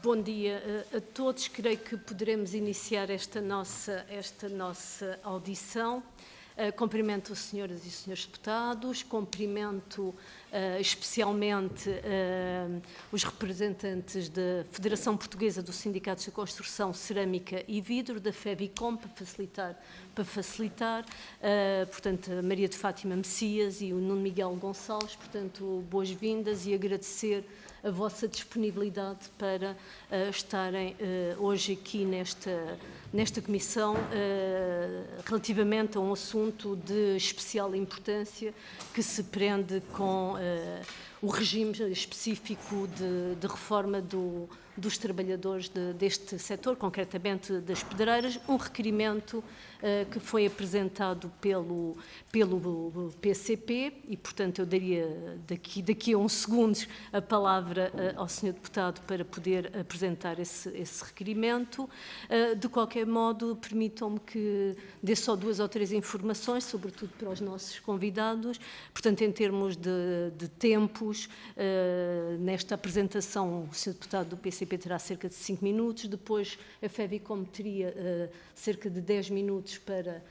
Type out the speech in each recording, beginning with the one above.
Bom dia a todos. Creio que poderemos iniciar esta nossa audição. Cumprimento as senhoras e os senhores deputados, cumprimento especialmente os representantes da Federação Portuguesa dos Sindicatos da Construção, Cerâmica e Vidro, da FEBICOM, para facilitar, portanto, a Maria de Fátima Messias e o Nuno Miguel Gonçalves, portanto, boas-vindas e agradecer a vossa disponibilidade para estarem hoje aqui nesta comissão relativamente a um assunto de especial importância que se prende com o regime específico de reforma dos trabalhadores deste setor, concretamente das pedreiras, um requerimento que foi apresentado pelo PCP e, portanto, eu daria daqui a uns segundos a palavra ao Sr. Deputado para poder apresentar esse requerimento. De qualquer modo, permitam-me que dê só 2 ou 3 informações, sobretudo para os nossos convidados. Portanto, em termos de tempos, nesta apresentação, o Sr. Deputado do PCP terá cerca de 5 minutos, depois a FEBICOM teria cerca de 10 minutos para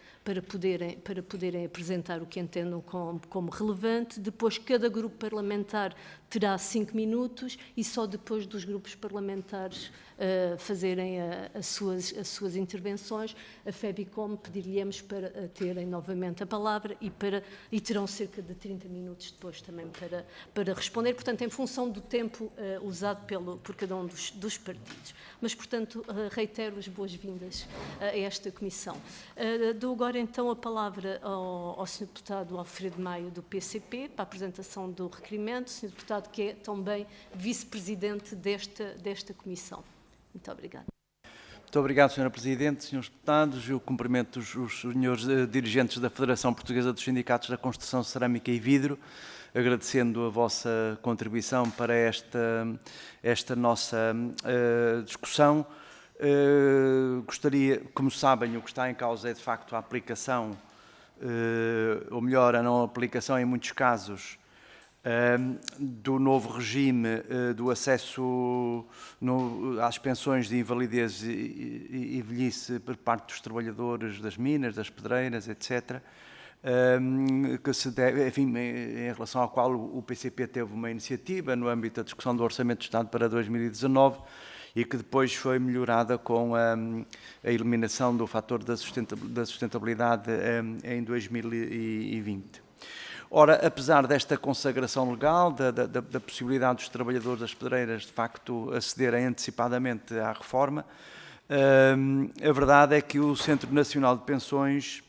poderem apresentar o que entendam como relevante. Depois, cada grupo parlamentar terá 5 minutos e só depois dos grupos parlamentares fazerem as suas intervenções, a FEBICOM pedir-lhes para terem novamente a palavra e terão cerca de 30 minutos depois também para responder, portanto, em função do tempo usado por cada um dos partidos. Mas, portanto, reitero as boas-vindas a esta comissão. Dou agora, então, a palavra ao Sr. Deputado Alfredo Maio, do PCP, para a apresentação do requerimento, Sr. Deputado que é também vice-presidente desta comissão. Muito obrigada. Muito obrigado, Sra. Presidente, Srs. Deputados. Eu cumprimento os senhores dirigentes da Federação Portuguesa dos Sindicatos da Construção, Cerâmica e Vidro, agradecendo a vossa contribuição para esta nossa discussão. Gostaria, como sabem, o que está em causa é, de facto, a aplicação, ou melhor, a não aplicação, em muitos casos, do novo regime do acesso às pensões de invalidez e velhice por parte dos trabalhadores das minas, das pedreiras, etc., que se deve, enfim, em relação ao qual o PCP teve uma iniciativa no âmbito da discussão do Orçamento de Estado para 2019 e que depois foi melhorada com a eliminação do fator da sustentabilidade em 2020. Ora, apesar desta consagração legal, da possibilidade dos trabalhadores das pedreiras, de facto, acederem antecipadamente à reforma, a verdade é que o Centro Nacional de Pensões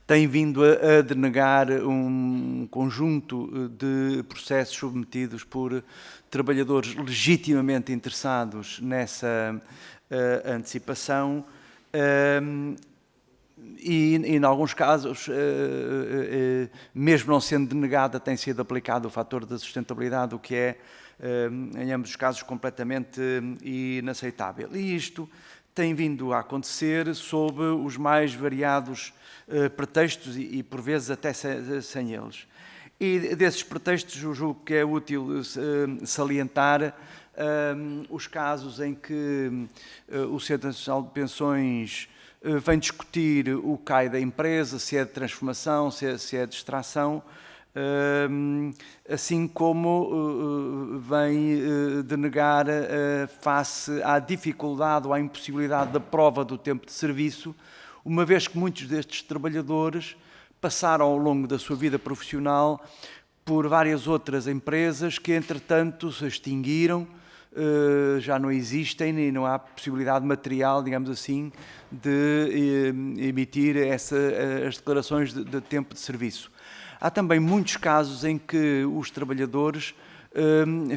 tem vindo a denegar um conjunto de processos submetidos por trabalhadores legitimamente interessados nessa antecipação, e, em alguns casos, mesmo não sendo denegada, tem sido aplicado o fator da sustentabilidade, o que é, em ambos os casos, completamente inaceitável. E isto tem vindo a acontecer sob os mais variados pretextos e, por vezes, até sem eles. E desses pretextos, eu julgo que é útil salientar os casos em que o Centro Nacional de Pensões vem discutir o CAI da empresa, se é de transformação, se é de extração, assim como vem denegar face à dificuldade ou à impossibilidade da prova do tempo de serviço, uma vez que muitos destes trabalhadores passaram ao longo da sua vida profissional por várias outras empresas que, entretanto, se extinguiram, já não existem e não há possibilidade material, digamos assim, de emitir as declarações de tempo de serviço. Há também muitos casos em que os trabalhadores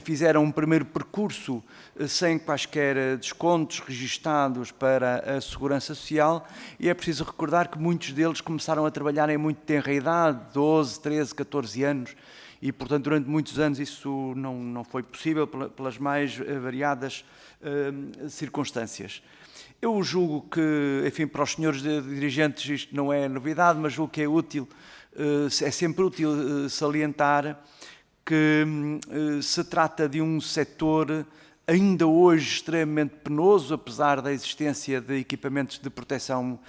fizeram um primeiro percurso sem quaisquer descontos registados para a Segurança Social e é preciso recordar que muitos deles começaram a trabalhar em muito tenra idade, 12, 13, 14 anos, e, portanto, durante muitos anos isso não foi possível pelas mais variadas circunstâncias. Eu julgo que, enfim, para os senhores dirigentes isto não é novidade, mas julgo que é útil, é sempre útil salientar que se trata de um setor ainda hoje extremamente penoso, apesar da existência de equipamentos de proteção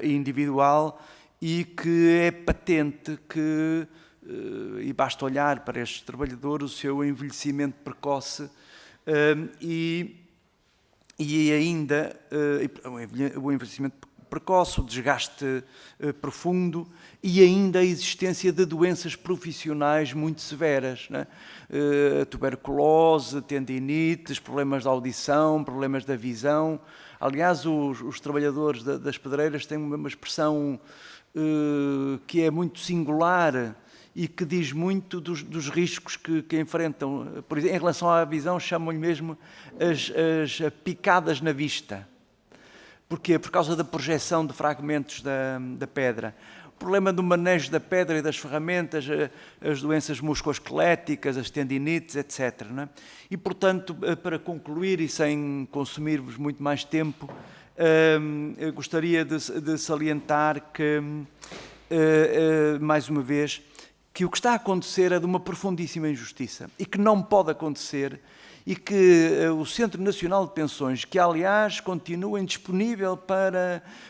individual, e que é patente que, e basta olhar para estes trabalhadores, o seu envelhecimento precoce e ainda o envelhecimento precoce, o desgaste profundo e ainda a existência de doenças profissionais muito severas, né? Tuberculose, tendinites, problemas da audição, problemas da visão. Aliás, os trabalhadores das pedreiras têm uma expressão que é muito singular e que diz muito dos riscos que enfrentam. Por exemplo, em relação à visão, chamam-lhe mesmo as picadas na vista. Porquê? Por causa da projeção de fragmentos da pedra. O problema do manejo da pedra e das ferramentas, as doenças musculoesqueléticas, as tendinites, etc. Não é? E, portanto, para concluir e sem consumir-vos muito mais tempo, eu gostaria de salientar que, mais uma vez, que o que está a acontecer é de uma profundíssima injustiça e que não pode acontecer, e que o Centro Nacional de Pensões, que aliás continua indisponível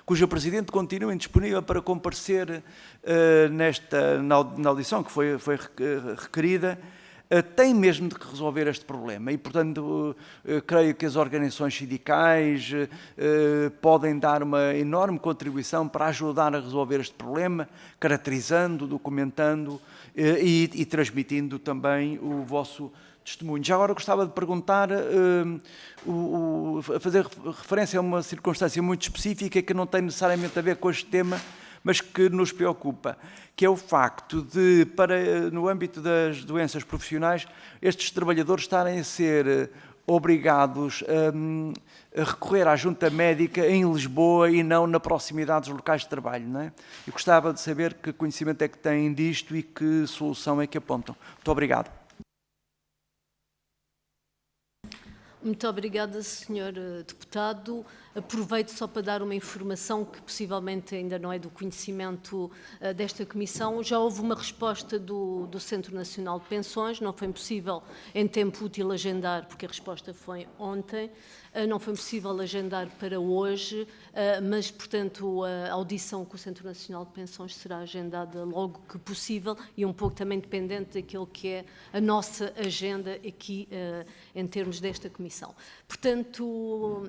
cujo Presidente continua indisponível para comparecer na audição que foi requerida, tem mesmo de resolver este problema e, portanto, creio que as organizações sindicais podem dar uma enorme contribuição para ajudar a resolver este problema, caracterizando, documentando e transmitindo também o vosso testemunho. Já agora gostava de perguntar, a fazer referência a uma circunstância muito específica que não tem necessariamente a ver com este tema, mas que nos preocupa, que é o facto de, no âmbito das doenças profissionais, estes trabalhadores estarem a ser obrigados a recorrer à junta médica em Lisboa e não na proximidade dos locais de trabalho, não é? Eu gostava de saber que conhecimento é que têm disto e que solução é que apontam. Muito obrigado. Muito obrigada, Sr. Deputado. Aproveito só para dar uma informação que possivelmente ainda não é do conhecimento desta Comissão. Já houve uma resposta do Centro Nacional de Pensões, não foi possível em tempo útil agendar, porque a resposta foi ontem, não foi possível agendar para hoje, mas, portanto, a audição com o Centro Nacional de Pensões será agendada logo que possível e um pouco também dependente daquilo que é a nossa agenda aqui em termos desta Comissão. Portanto,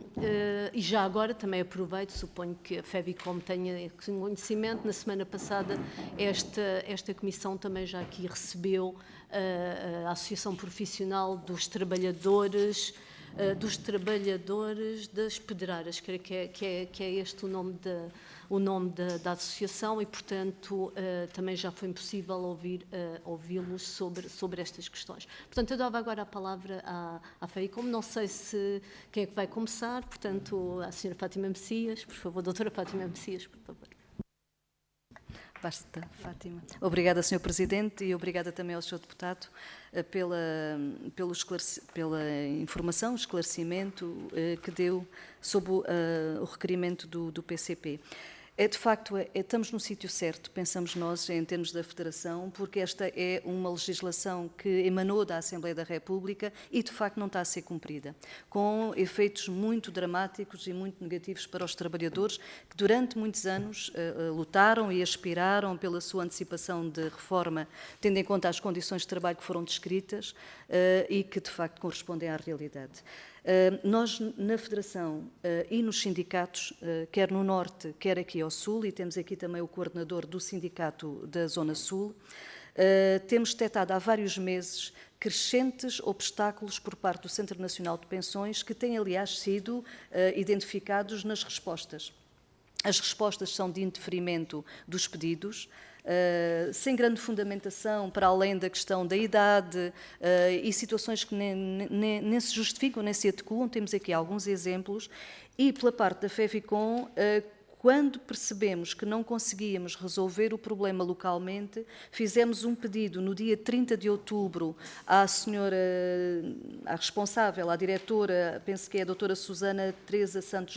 e já agora também aproveito, suponho que a FEVICOM tenha conhecimento, na semana passada esta Comissão também já aqui recebeu a Associação Profissional dos Trabalhadores das Pedreiras, creio que é este o nome da associação e, portanto, também já foi possível ouvi-los sobre estas questões. Portanto, eu dava agora a palavra à FEICOM, não sei quem é que vai começar, portanto, a Sra. Fátima Messias, por favor, doutora Fátima Messias, por favor. Basta, Fátima. Obrigada, Sr. Presidente, e obrigada também ao Sr. Deputado pela informação, esclarecimento que deu sobre o requerimento do PCP. De facto, estamos no sítio certo, pensamos nós, em termos da Federação, porque esta é uma legislação que emanou da Assembleia da República e, de facto, não está a ser cumprida, com efeitos muito dramáticos e muito negativos para os trabalhadores que, durante muitos anos, lutaram e aspiraram pela sua antecipação de reforma, tendo em conta as condições de trabalho que foram descritas e que, de facto, correspondem à realidade. Nós, na Federação e nos sindicatos, quer no Norte, quer aqui ao Sul, e temos aqui também o coordenador do sindicato da Zona Sul, temos detectado há vários meses crescentes obstáculos por parte do Centro Nacional de Pensões, que têm, aliás, sido identificados nas respostas. As respostas são de indeferimento dos pedidos, sem grande fundamentação, para além da questão da idade e situações que nem se justificam, nem se adequam. Temos aqui alguns exemplos. E, pela parte da FEVICOM, Quando percebemos que não conseguíamos resolver o problema localmente, fizemos um pedido no dia 30 de outubro à senhora, à responsável, à diretora, penso que é a doutora Susana Teresa Santos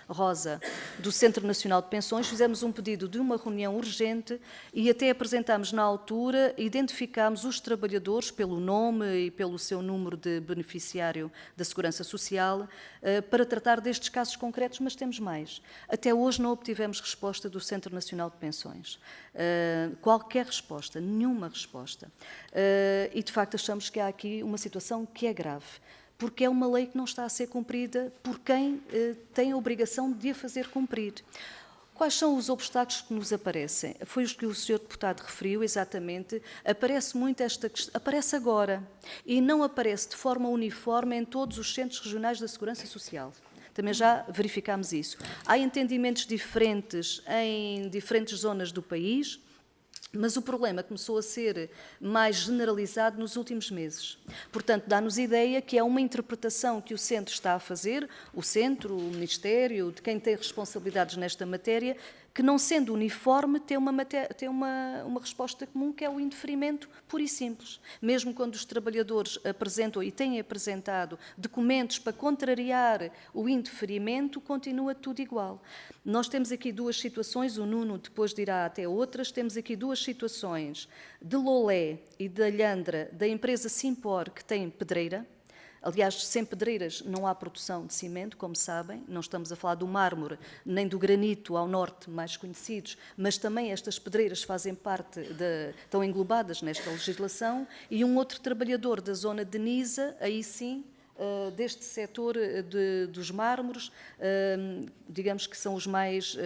Rosa, do Centro Nacional de Pensões, fizemos um pedido de uma reunião urgente e até apresentámos na altura, identificámos os trabalhadores pelo nome e pelo seu número de beneficiário da Segurança Social para tratar destes casos concretos, mas temos mais. Até hoje não obtivemos resposta do Centro Nacional de Pensões. Qualquer resposta, nenhuma resposta. E, de facto, achamos que há aqui uma situação que é grave, porque é uma lei que não está a ser cumprida por quem tem a obrigação de a fazer cumprir. Quais são os obstáculos que nos aparecem? Foi os que o Sr. Deputado referiu, exatamente. Aparece muito esta questão, aparece agora, e não aparece de forma uniforme em todos os centros regionais da Segurança Social. Também já verificámos isso. Há entendimentos diferentes em diferentes zonas do país, mas o problema começou a ser mais generalizado nos últimos meses. Portanto, dá-nos ideia que é uma interpretação que o Centro está a fazer, o Centro, o Ministério, de quem tem responsabilidades nesta matéria, que não sendo uniforme tem uma resposta comum, que é o indeferimento puro e simples. Mesmo quando os trabalhadores apresentam e têm apresentado documentos para contrariar o indeferimento, continua tudo igual. Nós temos aqui duas situações, o Nuno depois dirá até outras, temos aqui duas situações de Lolé e de Alhandra, da empresa Simpor, que tem pedreira. Aliás, sem pedreiras não há produção de cimento, como sabem. Não estamos a falar do mármore, nem do granito ao norte, mais conhecidos, mas também estas pedreiras fazem parte, estão englobadas nesta legislação. E um outro trabalhador da zona de Nisa, aí sim, deste setor dos mármores, digamos que são os mais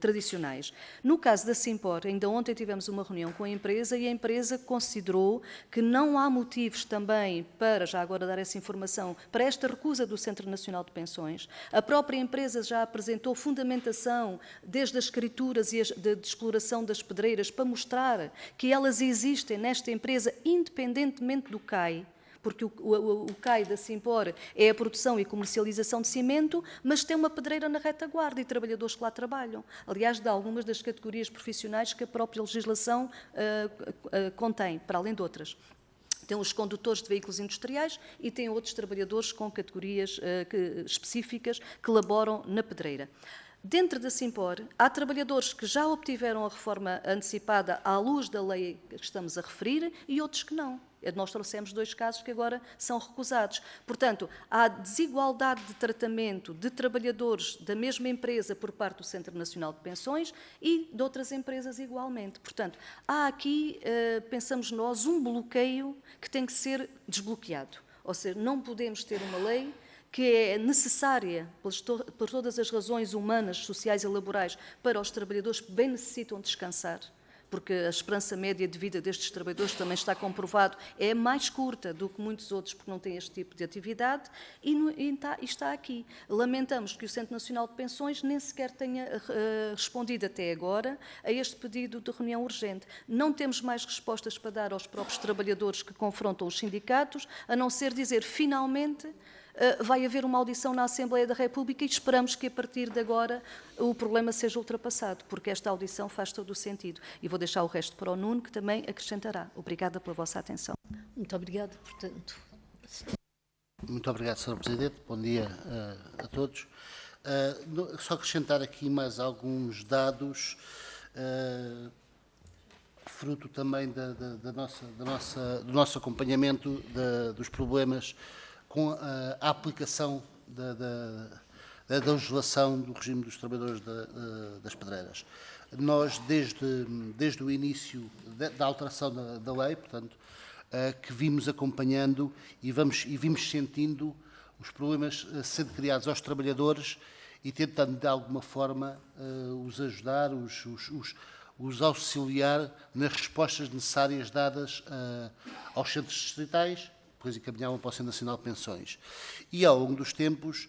tradicionais. No caso da Simpor, ainda ontem tivemos uma reunião com a empresa e a empresa considerou que não há motivos também para, já agora dar essa informação, para esta recusa do Centro Nacional de Pensões. A própria empresa já apresentou fundamentação, desde as escrituras e de exploração das pedreiras, para mostrar que elas existem nesta empresa, independentemente do CAI, porque o CAI da Simpor é a produção e comercialização de cimento, mas tem uma pedreira na retaguarda e trabalhadores que lá trabalham. Aliás, de algumas das categorias profissionais que a própria legislação contém, para além de outras. Tem os condutores de veículos industriais e tem outros trabalhadores com categorias específicas que laboram na pedreira. Dentro da Simpor, há trabalhadores que já obtiveram a reforma antecipada à luz da lei que estamos a referir e outros que não. Nós trouxemos 2 casos que agora são recusados. Portanto, há desigualdade de tratamento de trabalhadores da mesma empresa por parte do Centro Nacional de Pensões e de outras empresas igualmente. Portanto, há aqui, pensamos nós, um bloqueio que tem que ser desbloqueado. Ou seja, não podemos ter uma lei que é necessária por todas as razões humanas, sociais e laborais para os trabalhadores que bem necessitam descansar, porque a esperança média de vida destes trabalhadores também está comprovado, é mais curta do que muitos outros porque não têm este tipo de atividade e está aqui. Lamentamos que o Centro Nacional de Pensões nem sequer tenha respondido até agora a este pedido de reunião urgente. Não temos mais respostas para dar aos próprios trabalhadores que confrontam os sindicatos, a não ser dizer, finalmente, vai haver uma audição na Assembleia da República e esperamos que a partir de agora o problema seja ultrapassado, porque esta audição faz todo o sentido. E vou deixar o resto para o Nuno, que também acrescentará. Obrigada pela vossa atenção. Muito obrigada, portanto. Muito obrigado, Sr. Presidente. Bom dia a todos. Só acrescentar aqui mais alguns dados, fruto também do nosso acompanhamento dos problemas com a aplicação da legislação do regime dos trabalhadores das pedreiras. Nós, desde o início da alteração da lei, portanto, que vimos acompanhando e vimos sentindo os problemas sendo criados aos trabalhadores e tentando, de alguma forma, os ajudar, os auxiliar nas respostas necessárias dadas aos centros distritais, depois encaminhavam para o Centro Nacional de Pensões. E, ao longo dos tempos,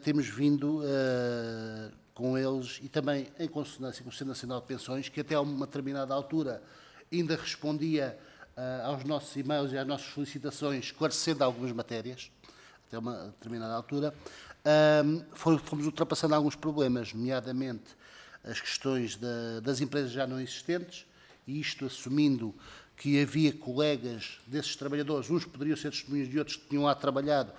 temos vindo com eles, e também em consonância com o Centro Nacional de Pensões, que até a uma determinada altura ainda respondia aos nossos e-mails e às nossas solicitações, esclarecendo algumas matérias, até uma determinada altura, fomos ultrapassando alguns problemas, nomeadamente as questões das empresas já não existentes, e isto assumindo que havia colegas desses trabalhadores, uns poderiam ser testemunhas de outros que tinham lá trabalhado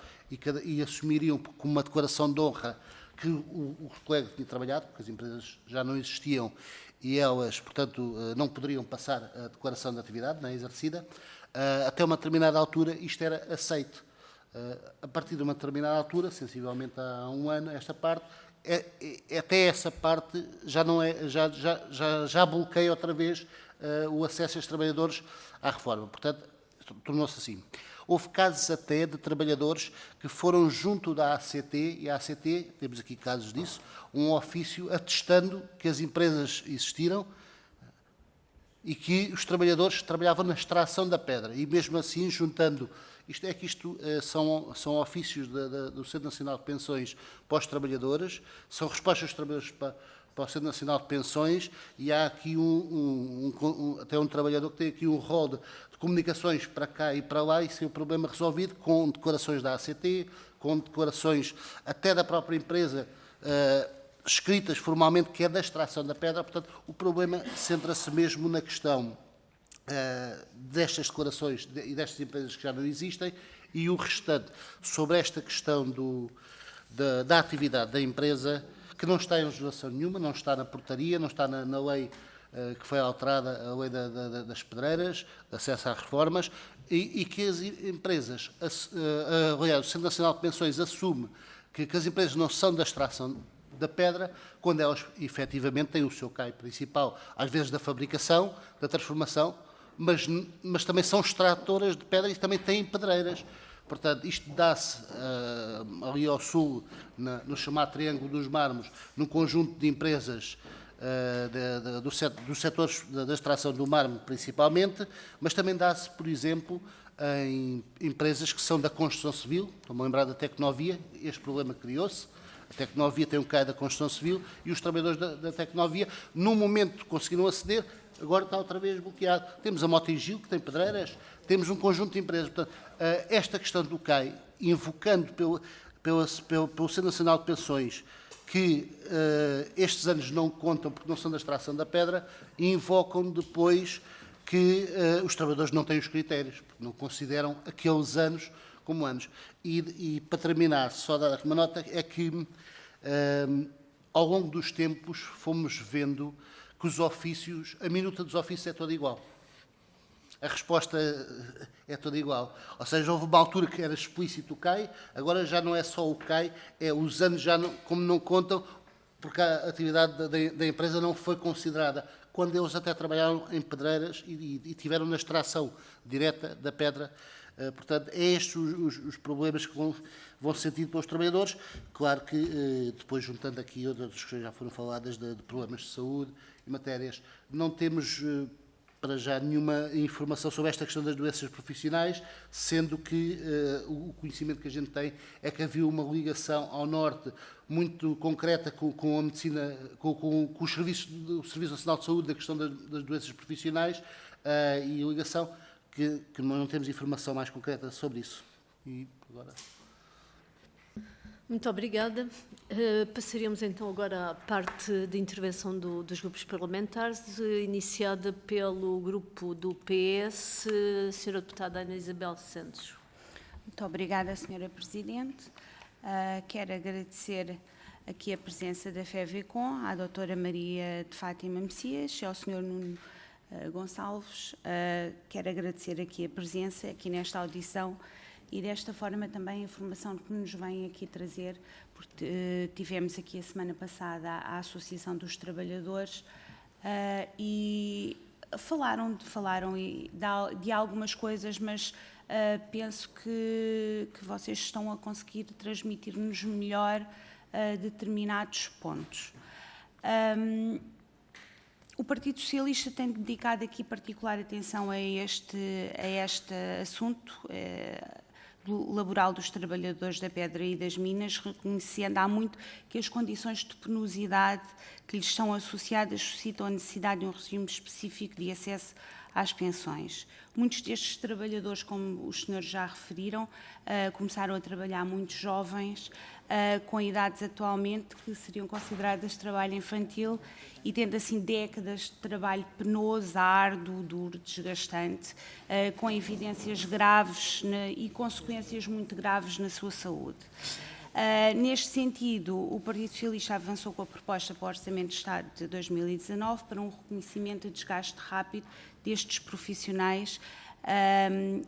e assumiriam como uma declaração de honra que o colega tinha trabalhado, porque as empresas já não existiam e elas, portanto, não poderiam passar a declaração de atividade, não é, exercida. Até uma determinada altura isto era aceito. A partir de uma determinada altura, sensivelmente há um ano, esta parte, até essa parte já não é, já bloqueia outra vez o acesso aos trabalhadores à reforma. Portanto, tornou-se assim. Houve casos até de trabalhadores que foram junto da ACT, e a ACT, temos aqui casos disso, um ofício atestando que as empresas existiram e que os trabalhadores trabalhavam na extração da pedra. E mesmo assim, juntando... Isto são ofícios do Centro Nacional de Pensões para os trabalhadores, são respostas dos trabalhadores para o Centro Nacional de Pensões, e há aqui até um trabalhador que tem aqui um rol de comunicações para cá e para lá, e sem o problema resolvido, com declarações da ACT, com declarações até da própria empresa, escritas formalmente, que é da extração da pedra. Portanto, o problema centra-se mesmo na questão destas declarações e destas empresas que já não existem, e o restante, sobre esta questão da atividade da empresa, que não está em legislação nenhuma, não está na portaria, não está na lei que foi alterada, a lei das pedreiras, de acesso às reformas, e que as empresas, aliás, o Centro Nacional de Pensões assume que as empresas não são da extração da pedra, quando elas efetivamente têm o seu CAI principal, às vezes da fabricação, da transformação, mas também são extratoras de pedra e também têm pedreiras. Portanto, isto dá-se ali ao sul, no chamado Triângulo dos Mármores, num conjunto de empresas dos setores da extração do mármore, principalmente, mas também dá-se, por exemplo, em empresas que são da construção civil. Estou-me a lembrar da Tecnovia, este problema criou-se. A Tecnovia tem um CAI da construção civil e os trabalhadores da Tecnovia, no momento, conseguiram aceder, agora está outra vez bloqueado. Temos a Motengil, que tem pedreiras, temos um conjunto de empresas. Portanto, esta questão do CAI, invocando pelo Centro Nacional de Pensões, que estes anos não contam porque não são da extração da pedra, invocam depois que os trabalhadores não têm os critérios, porque não consideram aqueles anos como anos. E para terminar, só dar uma nota, é que ao longo dos tempos fomos vendo que os ofícios, a minuta dos ofícios é toda igual. A resposta é toda igual. Ou seja, houve uma altura que era explícito o CAI, agora já não é só o CAI, os anos já não, como não contam, porque a atividade da empresa não foi considerada, quando eles até trabalharam em pedreiras e tiveram na extração direta da pedra. Portanto, é estes os problemas que vão ser sentidos pelos trabalhadores. Claro que, depois, juntando aqui outras que já foram faladas, de problemas de saúde e matérias, não temos, para já, nenhuma informação sobre esta questão das doenças profissionais, sendo que o conhecimento que a gente tem é que havia uma ligação ao norte muito concreta com a medicina, com os serviços do Serviço Nacional de Saúde, da questão das doenças profissionais, e a ligação que não temos informação mais concreta sobre isso. E agora... Muito obrigada. Passaríamos então agora à parte de intervenção dos grupos parlamentares, iniciada pelo grupo do PS, Sra. Deputada Ana Isabel Santos. Muito obrigada, Sra. Presidente. Quero agradecer aqui a presença da FEVECOM, à doutora Maria de Fátima Messias e ao Sr. Nuno Gonçalves. Quero agradecer aqui a presença, aqui nesta audição, e desta forma também a informação que nos vem aqui trazer, porque tivemos aqui a semana passada a Associação dos Trabalhadores e falaram de algumas coisas, mas penso que vocês estão a conseguir transmitir-nos melhor determinados pontos. O Partido Socialista tem dedicado aqui particular atenção a este assunto laboral dos trabalhadores da pedra e das minas, reconhecendo há muito que as condições de penosidade que lhes são associadas suscitam a necessidade de um regime específico de acesso às pensões. Muitos destes trabalhadores, como os senhores já referiram, começaram a trabalhar muito jovens, com idades atualmente que seriam consideradas de trabalho infantil e tendo assim décadas de trabalho penoso, árduo, duro, desgastante, com evidências graves e consequências muito graves na sua saúde. Neste sentido, o Partido Socialista avançou com a proposta para o Orçamento de Estado de 2019 para um reconhecimento de desgaste rápido destes profissionais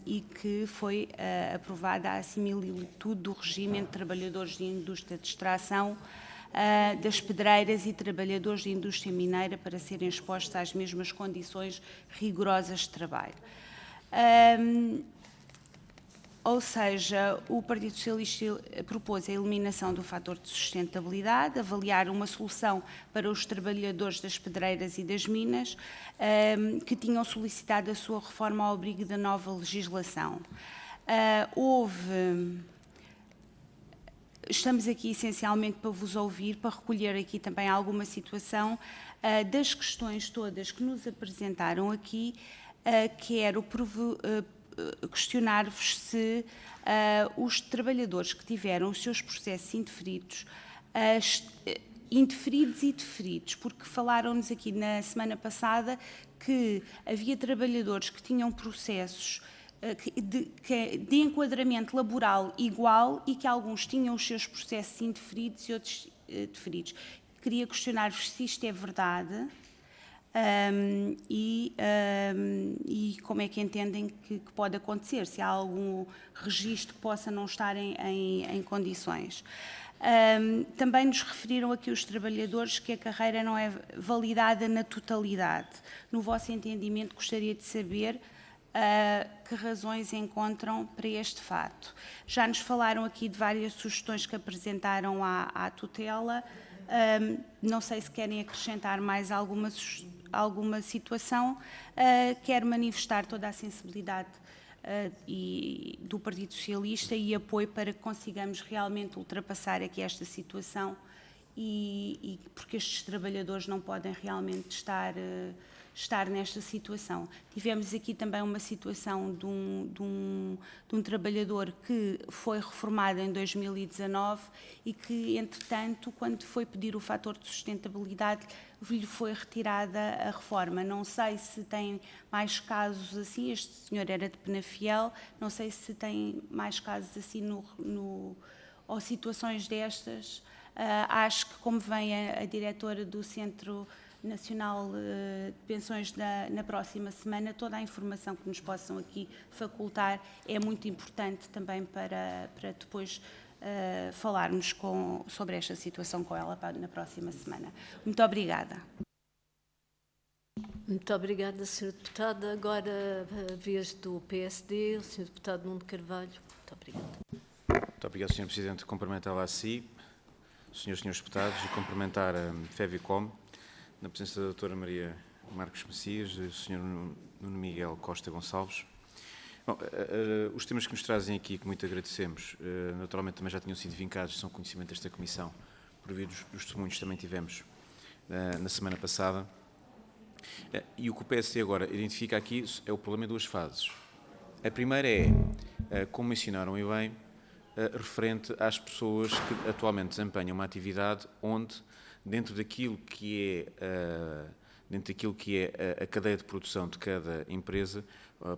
e que foi aprovada a similitude do regime entre trabalhadores de indústria de extração, das pedreiras e trabalhadores de indústria mineira para serem expostos às mesmas condições rigorosas de trabalho. Ou seja, o Partido Socialista propôs a eliminação do fator de sustentabilidade, avaliar uma solução para os trabalhadores das pedreiras e das minas que tinham solicitado a sua reforma ao abrigo da nova legislação. Estamos aqui essencialmente para vos ouvir, para recolher aqui também alguma situação das questões todas que nos apresentaram aqui, quero questionar-vos se os trabalhadores que tiveram os seus processos indeferidos e deferidos, porque falaram-nos aqui na semana passada que havia trabalhadores que tinham processos de enquadramento laboral igual e que alguns tinham os seus processos indeferidos e outros deferidos. Queria questionar-vos se isto é verdade. E como é que entendem que pode acontecer, se há algum registro que possa não estar em condições. Também nos referiram aqui os trabalhadores que a carreira não é validada na totalidade. No vosso entendimento, gostaria de saber que razões encontram para este fato. Já nos falaram aqui de várias sugestões que apresentaram à tutela. Não sei se querem acrescentar mais alguma situação. Quero manifestar toda a sensibilidade do Partido Socialista e apoio para que consigamos realmente ultrapassar aqui esta situação e porque estes trabalhadores não podem realmente estar nesta situação. Tivemos aqui também uma situação de um trabalhador que foi reformado em 2019 e que, entretanto, quando foi pedir o fator de sustentabilidade, lhe foi retirada a reforma. Não sei se tem mais casos assim, este senhor era de Penafiel, não sei se tem mais casos assim ou situações destas. Acho que, como vem a diretora do Centro Nacional de Pensões na próxima semana, toda a informação que nos possam aqui facultar é muito importante também para depois falarmos sobre esta situação com ela na próxima semana. Muito obrigada. Muito obrigada, Sra. Deputada. Agora, a vez do PSD, o Sr. Deputado Nuno Carvalho. Muito obrigada. Muito obrigado, Sr. Presidente. Cumprimentá-la a si, senhores deputados, e cumprimentar a FEVICOM, na presença da doutora Maria Marques Messias e do Sr. Nuno Miguel Costa Gonçalves. Bom, os temas que nos trazem aqui, que muito agradecemos, naturalmente também já tinham sido vincados, são conhecimento desta Comissão, por via dos testemunhos que também tivemos na semana passada. E o que o PSD agora identifica aqui é o problema em duas fases. A primeira é, como mencionaram e bem, referente às pessoas que atualmente desempenham uma atividade onde, dentro daquilo que é a cadeia de produção de cada empresa,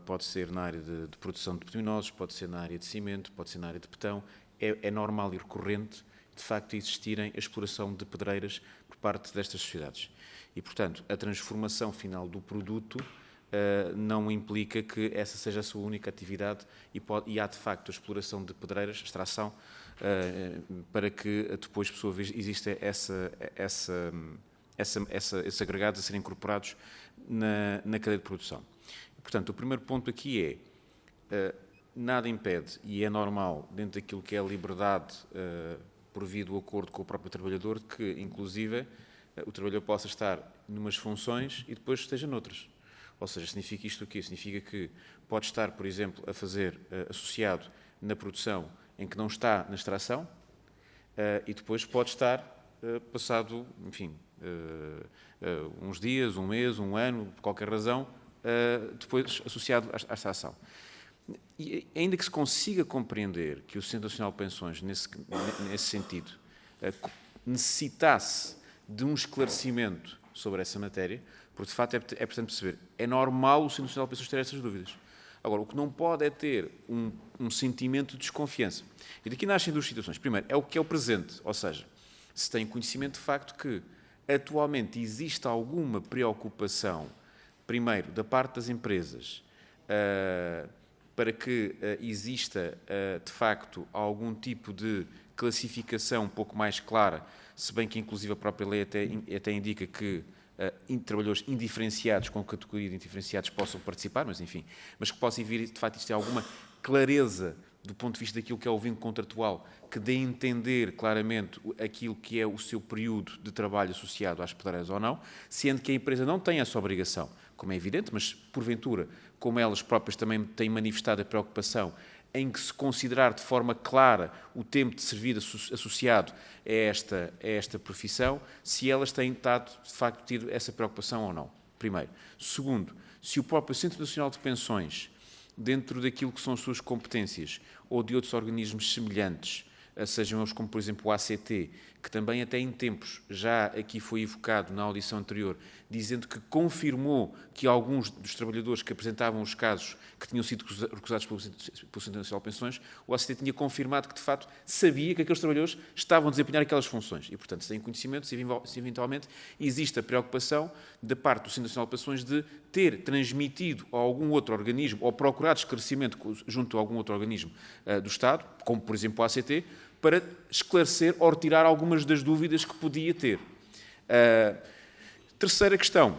pode ser na área de produção de bituminosos, pode ser na área de cimento, pode ser na área de betão, é normal e recorrente, de facto, existirem a exploração de pedreiras por parte destas sociedades. E, portanto, a transformação final do produto não implica que essa seja a sua única atividade e há, de facto, a exploração de pedreiras, extração, para que depois, por sua vez, exista esses agregados a serem incorporados na cadeia de produção. Portanto, o primeiro ponto aqui é, nada impede, e é normal, dentro daquilo que é a liberdade por via do acordo com o próprio trabalhador, que, inclusive, o trabalhador possa estar numas funções e depois esteja noutras. Ou seja, significa isto o quê? Significa que pode estar, por exemplo, a fazer associado na produção em que não está na extração e depois pode estar passado, enfim, uns dias, um mês, um ano, por qualquer razão, depois associado a esta ação. E ainda que se consiga compreender que o Centro Nacional de Pensões, nesse sentido, necessitasse de um esclarecimento sobre essa matéria, porque de facto é importante perceber, é normal o Centro Nacional de Pensões ter essas dúvidas. Agora, o que não pode é ter um sentimento de desconfiança. E daqui nascem duas situações. Primeiro, é o que é o presente, ou seja, se tem conhecimento de facto que atualmente existe alguma preocupação, primeiro, da parte das empresas, para que exista, de facto, algum tipo de classificação um pouco mais clara, se bem que, inclusive, a própria lei até indica que trabalhadores indiferenciados, com categoria de indiferenciados, possam participar, mas, enfim, mas que possa vir, de facto, existir alguma clareza do ponto de vista daquilo que é o vínculo contratual, que dê a entender claramente aquilo que é o seu período de trabalho associado às pedreiras ou não, sendo que a empresa não tem essa obrigação, como é evidente, mas, porventura, como elas próprias também têm manifestado a preocupação em que se considerar de forma clara o tempo de serviço associado a esta profissão, se elas têm de facto tido essa preocupação ou não, primeiro. Segundo, se o próprio Centro Nacional de Pensões, dentro daquilo que são as suas competências, ou de outros organismos semelhantes, sejam eles como, por exemplo, o ACT, que também até em tempos já aqui foi evocado na audição anterior, dizendo que confirmou que alguns dos trabalhadores que apresentavam os casos que tinham sido recusados pelo Centro Nacional de Pensões, o ACT tinha confirmado que, de facto, sabia que aqueles trabalhadores estavam a desempenhar aquelas funções. E, portanto, se têm conhecimento, se eventualmente existe a preocupação da parte do Centro Nacional de Pensões de ter transmitido a algum outro organismo ou procurado esclarecimento junto a algum outro organismo do Estado, como, por exemplo, o ACT, para esclarecer ou retirar algumas das dúvidas que podia ter. Terceira questão,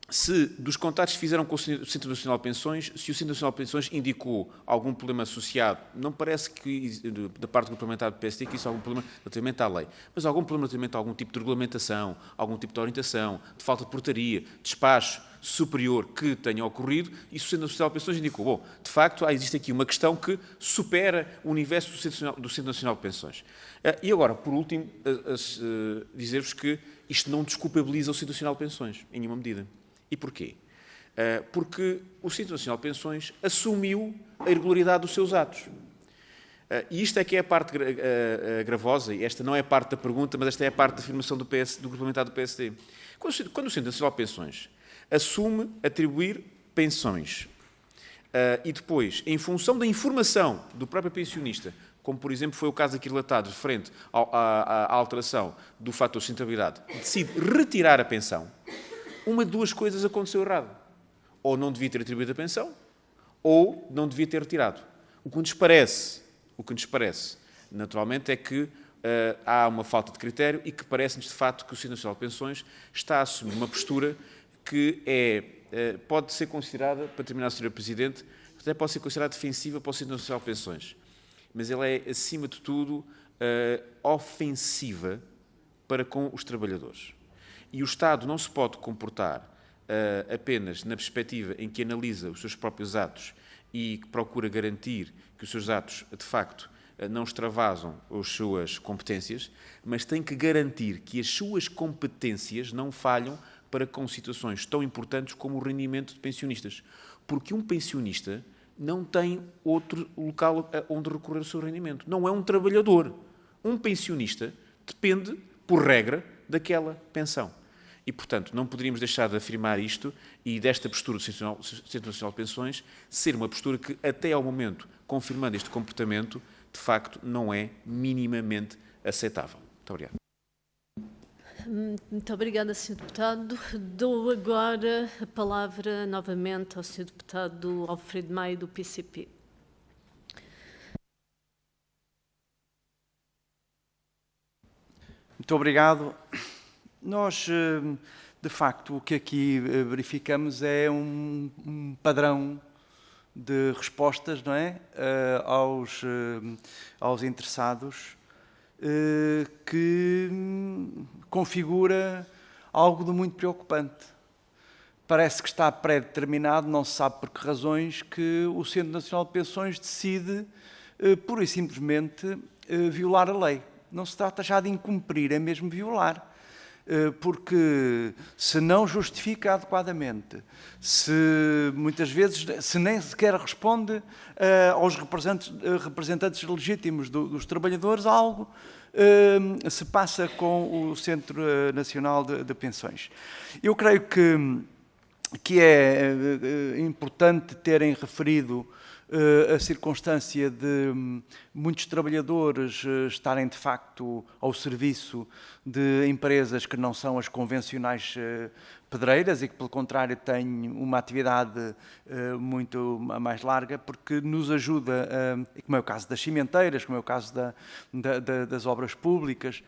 se dos contactos que fizeram com o Centro Nacional de Pensões, se o Centro Nacional de Pensões indicou algum problema associado, não parece que, da parte do parlamentar do PSD, que isso é algum problema relativamente à lei, mas algum problema relativamente a algum tipo de regulamentação, algum tipo de orientação, de falta de portaria, despacho superior que tenha ocorrido, e o Centro Nacional de Pensões indicou, bom, de facto, existe aqui uma questão que supera o universo do Centro Nacional de Pensões. E agora, por último, dizer-vos que isto não desculpabiliza o Centro Nacional de Pensões, em nenhuma medida. E porquê? Porque o Centro Nacional de Pensões assumiu a irregularidade dos seus atos. E isto é que é a parte gravosa, e esta não é parte da pergunta, mas esta é a parte da afirmação do Grupo Parlamentar do PSD. Quando o Centro Nacional de Pensões assume atribuir pensões e depois, em função da informação do próprio pensionista, como, por exemplo, foi o caso aqui relatado referente à alteração do fator de sustentabilidade, decide retirar a pensão, uma de duas coisas aconteceu errado. Ou não devia ter atribuído a pensão, ou não devia ter retirado. O que nos parece, naturalmente, é que há uma falta de critério e que parece-nos, de facto, que o Centro Nacional de Pensões está a assumir uma postura que pode ser considerada, para terminar, Sr. Presidente, até pode ser considerada defensiva para o Centro Nacional de Pensões. Mas ela é, acima de tudo, ofensiva para com os trabalhadores. E o Estado não se pode comportar apenas na perspectiva em que analisa os seus próprios atos e que procura garantir que os seus atos, de facto, não extravasam as suas competências, mas tem que garantir que as suas competências não falham para com situações tão importantes como o rendimento de pensionistas. Porque um pensionista não tem outro local onde recorrer ao seu rendimento. Não é um trabalhador. Um pensionista depende, por regra, daquela pensão. E, portanto, não poderíamos deixar de afirmar isto e desta postura do Centro Nacional de Pensões ser uma postura que, até ao momento, confirmando este comportamento, de facto, não é minimamente aceitável. Muito obrigado. Muito obrigada, Sr. Deputado. Dou agora a palavra novamente ao Sr. Deputado Alfredo Maia, do PCP. Muito obrigado. Nós, de facto, o que aqui verificamos é um padrão de respostas, não é, aos interessados, que configura algo de muito preocupante. Parece que está pré-determinado, não se sabe por que razões, que o Centro Nacional de Pensões decide, pura e simplesmente, violar a lei. Não se trata já de incumprir, é mesmo violar. porque se não justifica adequadamente, se muitas vezes se nem sequer responde aos representantes legítimos dos trabalhadores, algo se passa com o Centro Nacional de Pensões. Eu creio que é importante terem referido a circunstância de muitos trabalhadores estarem, de facto, ao serviço de empresas que não são as convencionais pedreiras e que, pelo contrário, têm uma atividade muito mais larga, porque nos ajuda, como é o caso das cimenteiras, como é o caso das obras públicas,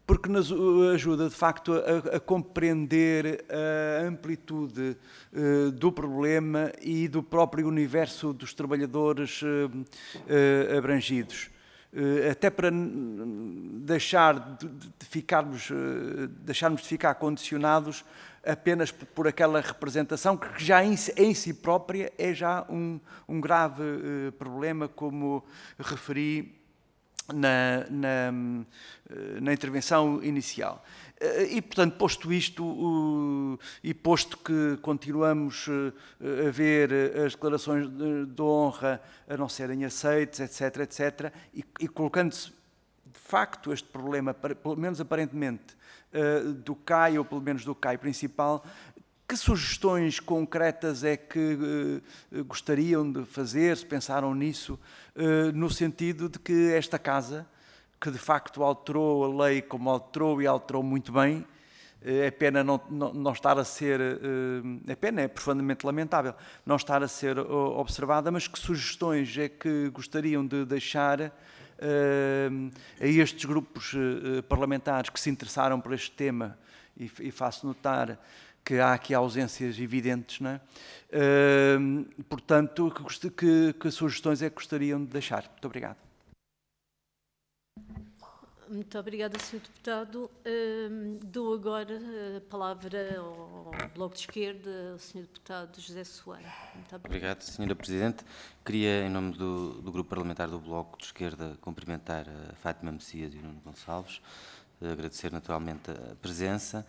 porque nos ajuda, de facto, a compreender a amplitude do problema e do próprio universo dos trabalhadores abrangidos. Até para deixarmos de ficar condicionados apenas por aquela representação que já em si própria é já um grave problema, como referi na intervenção inicial. E, portanto, posto isto, e posto que continuamos a ver as declarações de honra a não serem aceites, etc., e colocando-se, de facto, este problema, pelo menos aparentemente, do CAI, ou pelo menos do CAI principal, que sugestões concretas é que gostariam de fazer, se pensaram nisso, no sentido de que esta Casa, que de facto alterou a lei como alterou e alterou muito bem, é pena não estar a ser, é pena, é profundamente lamentável não estar a ser observada, mas que sugestões é que gostariam de deixar a estes grupos parlamentares que se interessaram por este tema, e faço notar que há aqui ausências evidentes, não é? Portanto, que sugestões é que gostariam de deixar? Muito obrigado. Muito obrigada, Sr. Deputado. Dou agora a palavra ao Bloco de Esquerda, ao Sr. Deputado José Soeiro. Muito obrigado, Sra. Presidente. Queria, em nome do Grupo Parlamentar do Bloco de Esquerda, cumprimentar a Fátima Messias e o Nuno Gonçalves, agradecer naturalmente a presença,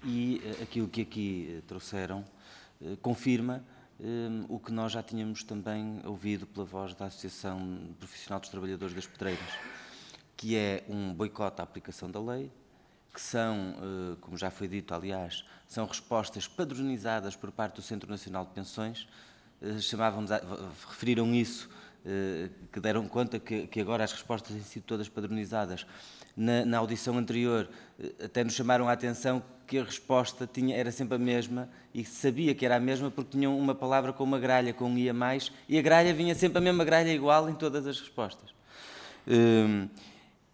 e aquilo que aqui trouxeram confirma o que nós já tínhamos também ouvido pela voz da Associação Profissional dos Trabalhadores das Pedreiras, que é um boicote à aplicação da lei, que são, como já foi dito, aliás, são respostas padronizadas por parte do Centro Nacional de Pensões, referiram isso, que deram conta que agora as respostas têm sido todas padronizadas. Na audição anterior, até nos chamaram a atenção que a resposta era sempre a mesma, e sabia que era a mesma porque tinham uma palavra com uma gralha, com um i a mais, e a gralha vinha sempre a mesma gralha igual em todas as respostas.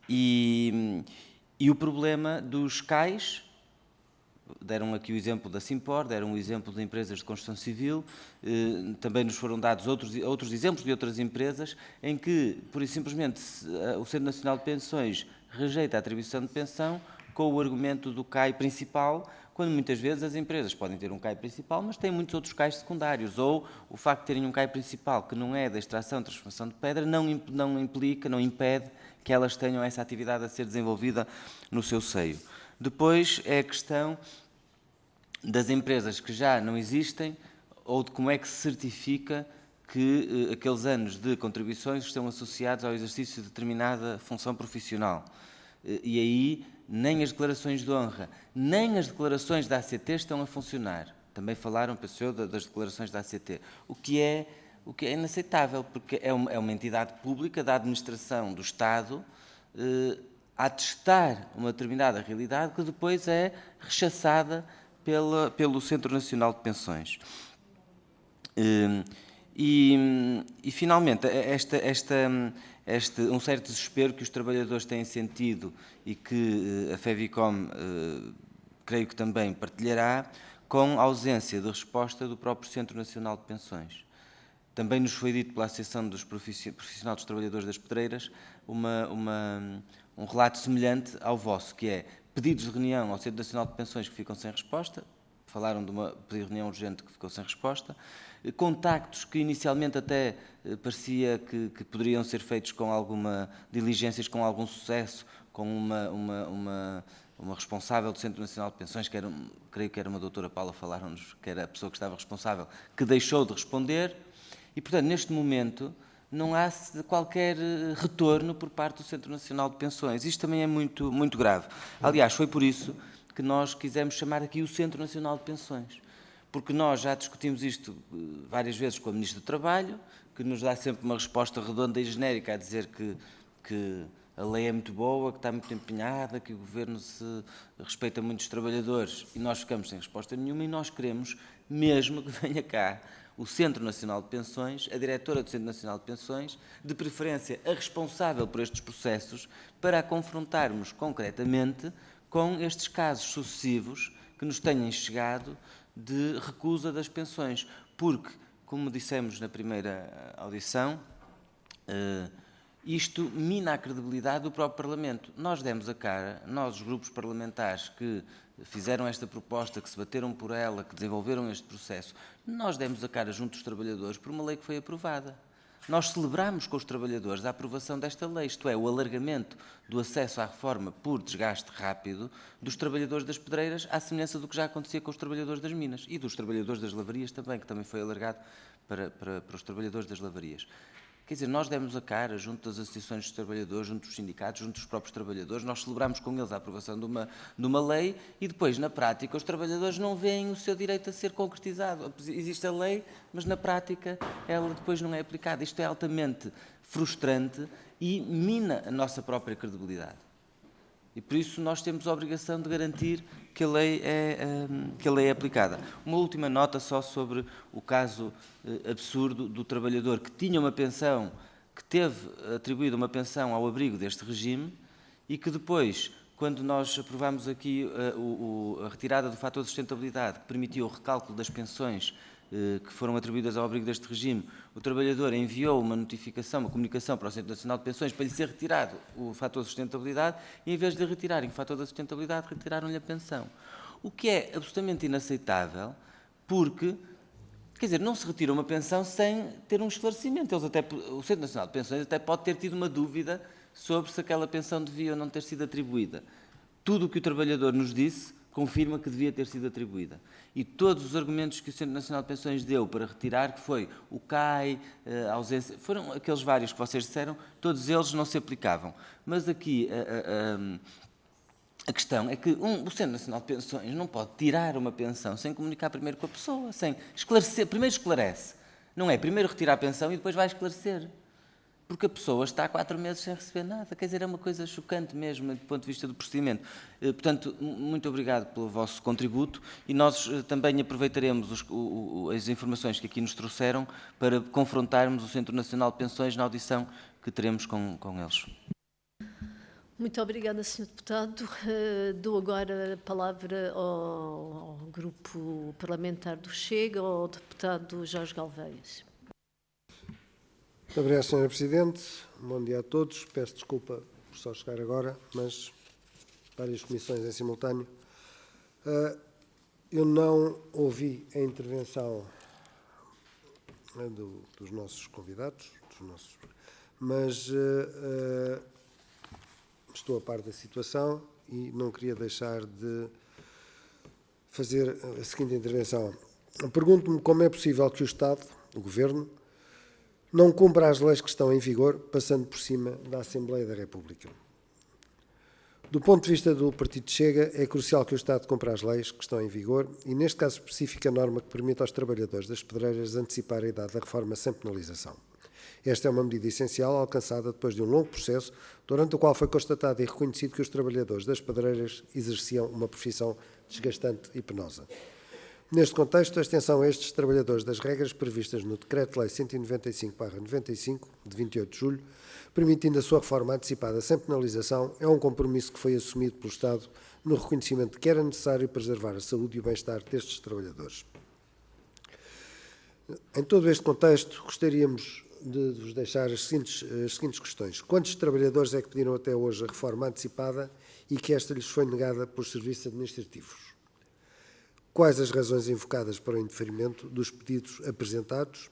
E o problema dos CAIs, deram aqui o exemplo da Simpor, deram o exemplo de empresas de construção civil, também nos foram dados outros exemplos de outras empresas, em que, pura e simplesmente, o Centro Nacional de Pensões rejeita a atribuição de pensão com o argumento do CAI principal, quando muitas vezes as empresas podem ter um CAI principal, mas têm muitos outros CAIs secundários, ou o facto de terem um CAI principal que não é da extração e transformação de pedra não impede que elas tenham essa atividade a ser desenvolvida no seu seio. Depois é a questão das empresas que já não existem, ou de como é que se certifica que aqueles anos de contribuições estão associados ao exercício de determinada função profissional. E aí nem as declarações de honra, nem as declarações da ACT estão a funcionar. Também falaram, pensou, das declarações da ACT, o que é inaceitável, porque é uma entidade pública da administração do Estado a atestar uma determinada realidade que depois é rechaçada pelo Centro Nacional de Pensões. E finalmente, um certo desespero que os trabalhadores têm sentido e que a FEVICOM, creio que também partilhará, com a ausência de resposta do próprio Centro Nacional de Pensões. Também nos foi dito pela Associação dos Profissionais dos Trabalhadores das Pedreiras um relato semelhante ao vosso, que é pedidos de reunião ao Centro Nacional de Pensões que ficam sem resposta, falaram de pedido de reunião urgente que ficou sem resposta, contactos que inicialmente até parecia que poderiam ser feitos com alguma diligências, com algum sucesso, com uma uma responsável do Centro Nacional de Pensões, creio que era uma doutora Paula, falaram-nos que era a pessoa que estava responsável, que deixou de responder, e, portanto, neste momento, não há qualquer retorno por parte do Centro Nacional de Pensões. Isto também é muito, muito grave. Aliás, foi por isso que nós quisemos chamar aqui o Centro Nacional de Pensões, porque nós já discutimos isto várias vezes com a Ministra do Trabalho, que nos dá sempre uma resposta redonda e genérica a dizer que a lei é muito boa, que está muito empenhada, que o Governo se respeita muito os trabalhadores, e nós ficamos sem resposta nenhuma, e nós queremos mesmo que venha cá o Centro Nacional de Pensões, a diretora do Centro Nacional de Pensões, de preferência a responsável por estes processos, para a confrontarmos concretamente com estes casos sucessivos que nos tenham chegado de recusa das pensões, porque, como dissemos na primeira audição, isto mina a credibilidade do próprio Parlamento. Nós demos a cara, nós, os grupos parlamentares que fizeram esta proposta, que se bateram por ela, que desenvolveram este processo, nós demos a cara junto dos trabalhadores por uma lei que foi aprovada. Nós celebramos com os trabalhadores a aprovação desta lei, isto é, o alargamento do acesso à reforma por desgaste rápido dos trabalhadores das pedreiras, à semelhança do que já acontecia com os trabalhadores das minas e dos trabalhadores das lavarias também, que também foi alargado para os trabalhadores das lavarias. Quer dizer, nós demos a cara junto das associações dos trabalhadores, junto dos sindicatos, junto dos próprios trabalhadores, nós celebramos com eles a aprovação de uma lei e depois, na prática, os trabalhadores não veem o seu direito a ser concretizado. Existe a lei, mas na prática ela depois não é aplicada. Isto é altamente frustrante e mina a nossa própria credibilidade. E por isso nós temos a obrigação de garantir que a lei é aplicada. Uma última nota só sobre o caso absurdo do trabalhador que tinha uma pensão, que teve atribuída uma pensão ao abrigo deste regime e que depois, quando nós aprovámos aqui a retirada do fator de sustentabilidade, que permitiu o recálculo das pensões que foram atribuídas ao abrigo deste regime, o trabalhador enviou uma notificação, uma comunicação para o Centro Nacional de Pensões para lhe ser retirado o fator de sustentabilidade e, em vez de lhe retirarem o fator da sustentabilidade, retiraram-lhe a pensão. O que é absolutamente inaceitável, porque, quer dizer, não se retira uma pensão sem ter um esclarecimento. O Centro Nacional de Pensões até pode ter tido uma dúvida sobre se aquela pensão devia ou não ter sido atribuída. Tudo o que o trabalhador nos disse confirma que devia ter sido atribuída. E todos os argumentos que o Centro Nacional de Pensões deu para retirar, que foi o CAI, a ausência, foram aqueles vários que vocês disseram, todos eles não se aplicavam. Mas aqui a questão é que o Centro Nacional de Pensões não pode tirar uma pensão sem comunicar primeiro com a pessoa, sem esclarecer. Primeiro esclarece. Não é primeiro retirar a pensão e depois vai esclarecer. Porque a pessoa está há 4 meses sem receber nada. Quer dizer, é uma coisa chocante mesmo, do ponto de vista do procedimento. Portanto, muito obrigado pelo vosso contributo e nós também aproveitaremos as informações que aqui nos trouxeram para confrontarmos o Centro Nacional de Pensões na audição que teremos com eles. Muito obrigada, Sr. Deputado. Dou agora a palavra ao Grupo Parlamentar do Chega, ao Deputado Jorge Galveias. Muito obrigado, Sra. Presidente. Bom dia a todos. Peço desculpa por só chegar agora, mas várias comissões em simultâneo. Eu não ouvi a intervenção dos nossos convidados, mas estou a par da situação e não queria deixar de fazer a seguinte intervenção. Pergunto-me como é possível que o Estado, o Governo, não cumpra as leis que estão em vigor, passando por cima da Assembleia da República. Do ponto de vista do Partido Chega, é crucial que o Estado cumpra as leis que estão em vigor e, neste caso específico, a norma que permite aos trabalhadores das pedreiras antecipar a idade da reforma sem penalização. Esta é uma medida essencial alcançada depois de um longo processo, durante o qual foi constatado e reconhecido que os trabalhadores das pedreiras exerciam uma profissão desgastante e penosa. Neste contexto, a extensão a estes trabalhadores das regras previstas no Decreto-Lei 195/95, de 28 de julho, permitindo a sua reforma antecipada sem penalização, é um compromisso que foi assumido pelo Estado no reconhecimento de que era necessário preservar a saúde e o bem-estar destes trabalhadores. Em todo este contexto, gostaríamos de vos deixar as seguintes questões. Quantos trabalhadores é que pediram até hoje a reforma antecipada e que esta lhes foi negada pelos serviços administrativos? Quais as razões invocadas para o indeferimento dos pedidos apresentados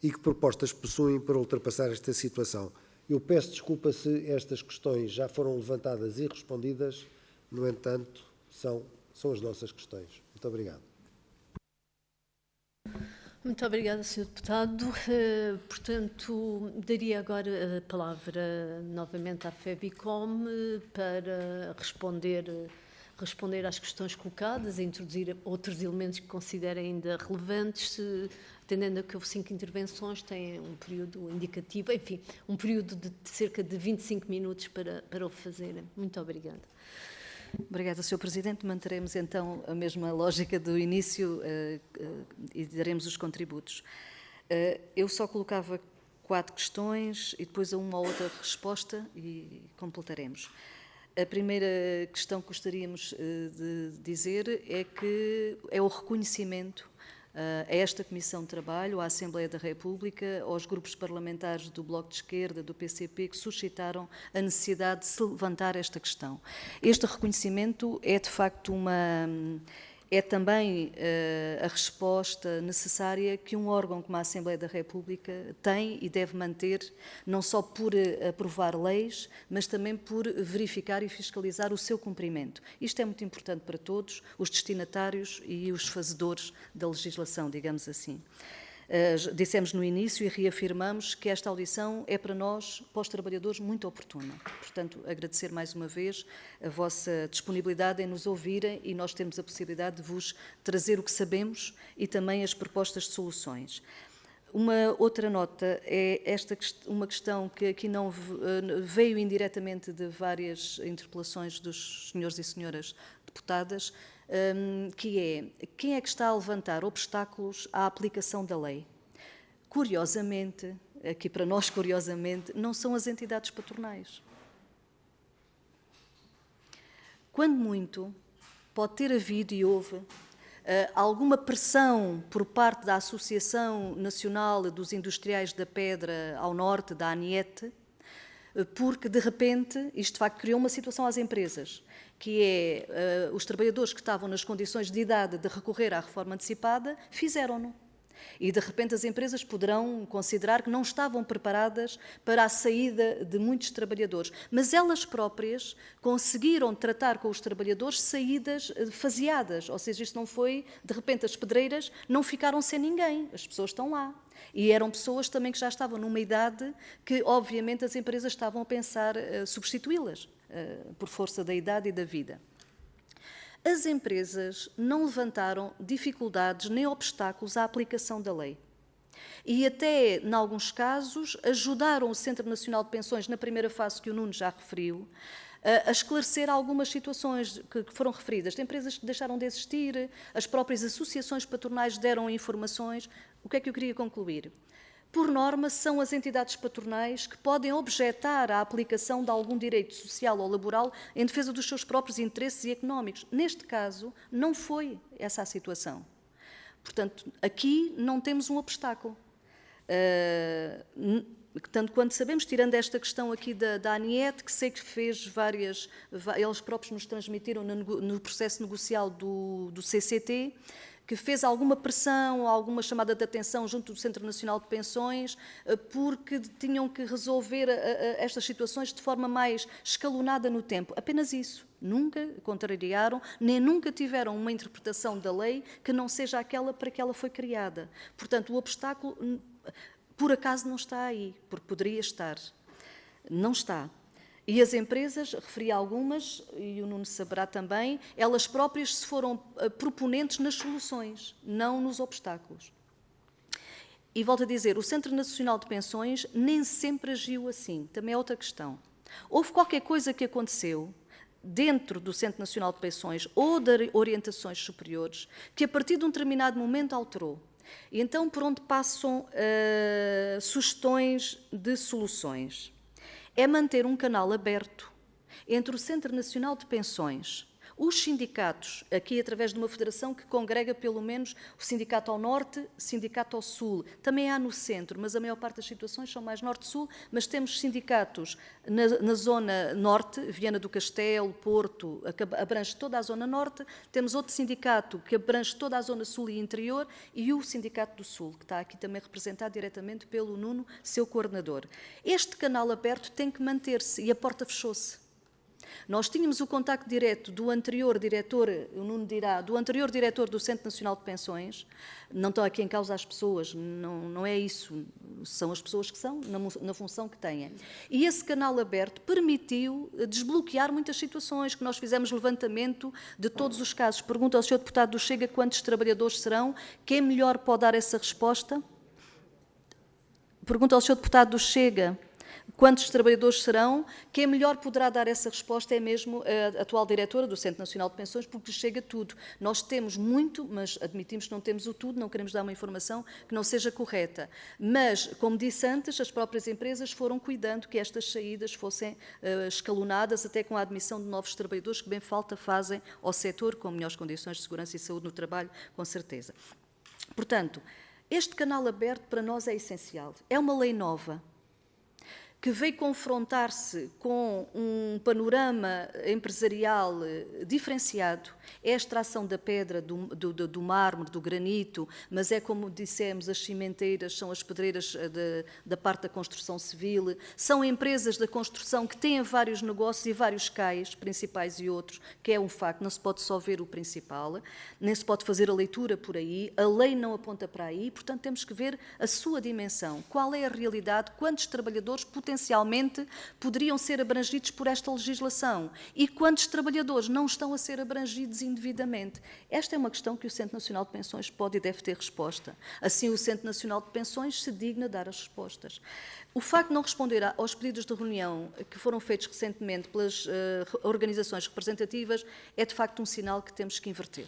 e que propostas possuem para ultrapassar esta situação? Eu peço desculpa se estas questões já foram levantadas e respondidas, No entanto, são as nossas questões. Muito obrigado. Muito obrigada, Sr. Deputado. Portanto, daria agora a palavra novamente à FEVICOM para responder às questões colocadas, a introduzir outros elementos que considera ainda relevantes, atendendo a que houve 5 intervenções, tem um período indicativo, enfim, um período de cerca de 25 minutos para o fazerem. Muito obrigada. Obrigada, Sr. Presidente. Manteremos então a mesma lógica do início e daremos os contributos. Eu só colocava 4 questões e depois a uma ou outra resposta e completaremos. A primeira questão que gostaríamos de dizer é que é o reconhecimento a esta Comissão de Trabalho, à Assembleia da República, aos grupos parlamentares do Bloco de Esquerda, do PCP, que suscitaram a necessidade de se levantar esta questão. Este reconhecimento é, de facto, é também a resposta necessária que um órgão como a Assembleia da República tem e deve manter, não só por aprovar leis, mas também por verificar e fiscalizar o seu cumprimento. Isto é muito importante para todos, os destinatários e os fazedores da legislação, digamos assim. Dissemos no início e reafirmamos que esta audição é para nós, para os trabalhadores, muito oportuna. Portanto, agradecer mais uma vez a vossa disponibilidade em nos ouvirem e nós temos a possibilidade de vos trazer o que sabemos e também as propostas de soluções. Uma outra nota é uma questão que aqui não veio indiretamente de várias interpelações dos senhores e senhoras deputadas, que é quem é que está a levantar obstáculos à aplicação da lei? Curiosamente, aqui para nós, curiosamente, não são as entidades patronais. Quando muito, pode ter havido e houve alguma pressão por parte da Associação Nacional dos Industriais da Pedra ao Norte, da ANIET, porque, de repente, isto de facto criou uma situação às empresas, que é os trabalhadores que estavam nas condições de idade de recorrer à reforma antecipada, fizeram-no. E, de repente, as empresas poderão considerar que não estavam preparadas para a saída de muitos trabalhadores. Mas elas próprias conseguiram tratar com os trabalhadores saídas faseadas. Ou seja, isto não foi, de repente, as pedreiras não ficaram sem ninguém. As pessoas estão lá. E eram pessoas também que já estavam numa idade que, obviamente, as empresas estavam a pensar substituí-las por força da idade e da vida. As empresas não levantaram dificuldades nem obstáculos à aplicação da lei. E até, em alguns casos, ajudaram o Centro Nacional de Pensões, na primeira fase que o Nuno já referiu, a esclarecer algumas situações que foram referidas. De empresas que deixaram de existir, as próprias associações patronais deram informações. O que é que eu queria concluir? Por norma, são as entidades patronais que podem objetar a aplicação de algum direito social ou laboral em defesa dos seus próprios interesses e económicos. Neste caso, não foi essa a situação. Portanto, aqui não temos um obstáculo. Tanto quanto sabemos, tirando esta questão aqui da ANIET, que sei que fez várias, eles próprios nos transmitiram no processo negocial do CCT, que fez alguma pressão, alguma chamada de atenção junto do Centro Nacional de Pensões, porque tinham que resolver estas situações de forma mais escalonada no tempo. Apenas isso. Nunca contrariaram, nem nunca tiveram uma interpretação da lei que não seja aquela para que ela foi criada. Portanto, o obstáculo, por acaso, não está aí, porque poderia estar. Não está. E as empresas, referi a algumas, e o Nuno saberá também, elas próprias se foram proponentes nas soluções, não nos obstáculos. E volto a dizer, o Centro Nacional de Pensões nem sempre agiu assim, também é outra questão. Houve qualquer coisa que aconteceu dentro do Centro Nacional de Pensões ou de orientações superiores que a partir de um determinado momento alterou. E então por onde passam sugestões de soluções? É manter um canal aberto entre o Centro Nacional de Pensões, os sindicatos, aqui através de uma federação que congrega pelo menos o sindicato ao norte, o sindicato ao sul. Também há no centro, mas a maior parte das situações são mais norte-sul, mas temos sindicatos na zona norte, Viana do Castelo, Porto, abrange toda a zona norte, temos outro sindicato que abrange toda a zona sul e interior e o sindicato do sul, que está aqui também representado diretamente pelo Nuno, seu coordenador. Este canal aberto tem que manter-se e a porta fechou-se. Nós tínhamos o contacto direto do anterior diretor, o Nuno dirá, do anterior diretor do Centro Nacional de Pensões. Não estão aqui em causa as pessoas, não é isso. São as pessoas que são, na função que têm. E esse canal aberto permitiu desbloquear muitas situações, que nós fizemos levantamento de todos os casos. Pergunto ao Sr. Deputado do Chega quantos trabalhadores serão. Quem melhor pode dar essa resposta? Pergunto ao Sr. Deputado do Chega quantos trabalhadores serão. Quem melhor poderá dar essa resposta é mesmo a atual diretora do Centro Nacional de Pensões, porque chega tudo. Nós temos muito, mas admitimos que não temos o tudo, não queremos dar uma informação que não seja correta. Mas, como disse antes, as próprias empresas foram cuidando que estas saídas fossem escalonadas, até com a admissão de novos trabalhadores que bem falta fazem ao setor, com melhores condições de segurança e saúde no trabalho, com certeza. Portanto, este canal aberto para nós é essencial. É uma lei nova, que veio confrontar-se com um panorama empresarial diferenciado. É a extração da pedra, do mármore, do granito, mas é, como dissemos, as cimenteiras, são as pedreiras da parte da construção civil, são empresas da construção que têm vários negócios e vários cais, principais e outros, que é um facto, não se pode só ver o principal, nem se pode fazer a leitura por aí, a lei não aponta para aí, portanto temos que ver a sua dimensão, qual é a realidade, quantos trabalhadores potencialmente poderiam ser abrangidos por esta legislação e quantos trabalhadores não estão a ser abrangidos indevidamente. Esta é uma questão que o Centro Nacional de Pensões pode e deve ter resposta. Assim, o Centro Nacional de Pensões se digna dar as respostas. O facto de não responder aos pedidos de reunião que foram feitos recentemente pelas organizações representativas é, de facto, um sinal que temos que inverter.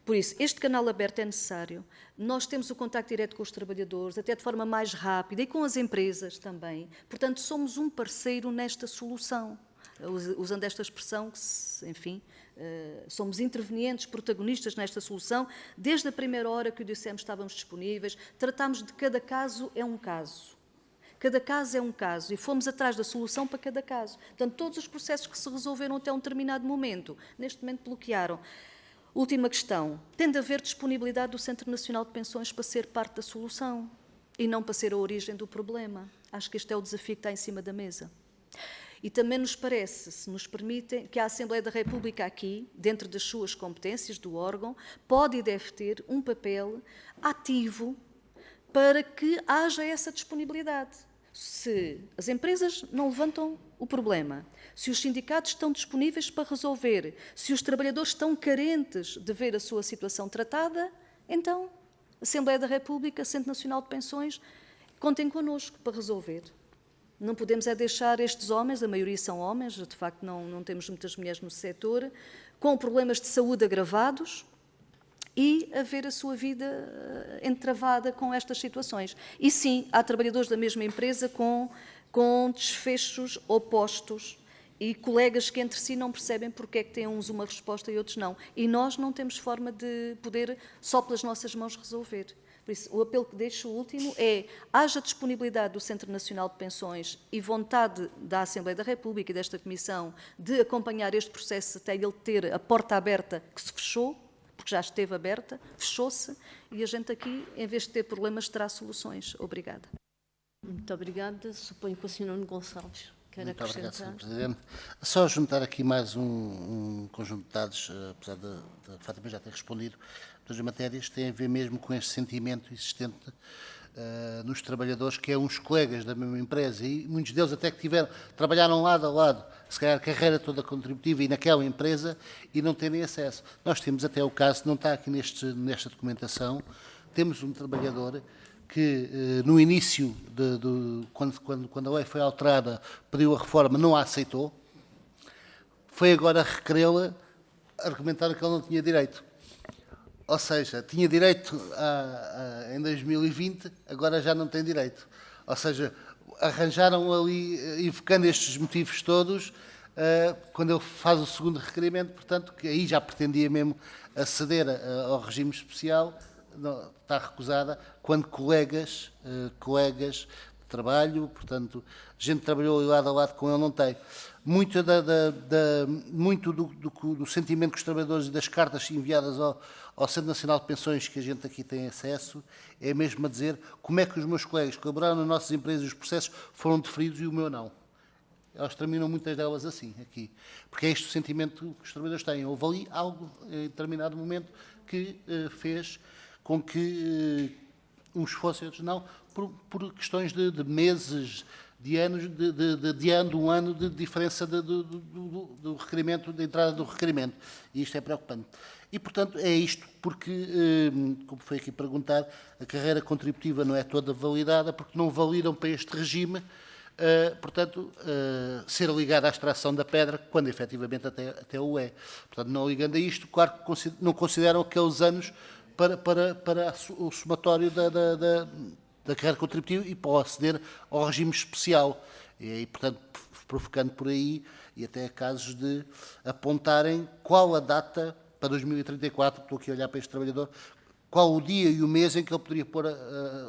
Por isso, este canal aberto é necessário. Nós temos o contacto direto com os trabalhadores, até de forma mais rápida, e com as empresas também. Portanto, somos um parceiro nesta solução. Usando esta expressão, que, enfim, somos intervenientes, protagonistas nesta solução. Desde a primeira hora que o dissemos, estávamos disponíveis. Tratámos de cada caso é um caso. Cada caso é um caso e fomos atrás da solução para cada caso. Portanto, todos os processos que se resolveram até um determinado momento, neste momento bloquearam. Última questão. Tem de haver disponibilidade do Centro Nacional de Pensões para ser parte da solução e não para ser a origem do problema. Acho que este é o desafio que está em cima da mesa. E também nos parece, se nos permitem, que a Assembleia da República aqui, dentro das suas competências do órgão, pode e deve ter um papel ativo para que haja essa disponibilidade. Se as empresas não levantam o problema, se os sindicatos estão disponíveis para resolver, se os trabalhadores estão carentes de ver a sua situação tratada, então, Assembleia da República, Centro Nacional de Pensões, contem connosco para resolver. Não podemos é deixar estes homens, a maioria são homens, de facto não temos muitas mulheres no setor, com problemas de saúde agravados e a ver a sua vida entravada com estas situações. E sim, há trabalhadores da mesma empresa com desfechos opostos e colegas que entre si não percebem porque é que têm uns uma resposta e outros não. E nós não temos forma de poder só pelas nossas mãos resolver. Por isso, o apelo que deixo, o último, é haja disponibilidade do Centro Nacional de Pensões e vontade da Assembleia da República e desta Comissão de acompanhar este processo até ele ter a porta aberta que se fechou, porque já esteve aberta, fechou-se, e a gente aqui, em vez de ter problemas, terá soluções. Obrigada. Muito obrigada. Suponho que o Sr. Nuno Gonçalves quer Muito acrescentar. obrigado, Sr. Presidente. Só juntar aqui mais um conjunto de dados, apesar de Fátima já ter respondido, todas as matérias têm a ver mesmo com este sentimento existente nos trabalhadores, que é uns colegas da mesma empresa, e muitos deles até que trabalharam lado a lado, se calhar a carreira toda contributiva e naquela empresa, e não terem acesso. Nós temos até o caso, não está aqui nesta documentação, temos um trabalhador que no início, quando a lei foi alterada, pediu a reforma, não a aceitou, foi agora requerê-la, argumentar que ele não tinha direito. Ou seja, tinha direito em 2020, agora já não tem direito. Ou seja, arranjaram ali, invocando estes motivos todos, quando ele faz o segundo requerimento, portanto, que aí já pretendia mesmo aceder ao regime especial, não, está recusada, quando colegas de trabalho, portanto, gente que trabalhou lado a lado com ele, não tem. Muito do sentimento que os trabalhadores e das cartas enviadas ao Centro Nacional de Pensões, que a gente aqui tem acesso, é mesmo a dizer como é que os meus colegas que colaboraram nas nossas empresas e os processos foram deferidos e o meu não. elas terminam muitas delas assim, aqui. Porque é este o sentimento que os trabalhadores têm. Houve ali algo, em determinado momento, que fez com que uns fossem, outros não, por questões de meses, de anos, de um ano de diferença do requerimento, da entrada do requerimento. E isto é preocupante. E, portanto, é isto, porque, como foi aqui perguntar, a carreira contributiva não é toda validada, porque não validam para este regime, portanto, ser ligado à extração da pedra, quando efetivamente até o é. Portanto, não ligando a isto, claro que não consideram aqueles anos para o somatório da carreira contributiva e para aceder ao regime especial. E, portanto, provocando por aí, e até casos de apontarem qual a data para 2034, estou aqui a olhar para este trabalhador, qual o dia e o mês em que ele poderia pôr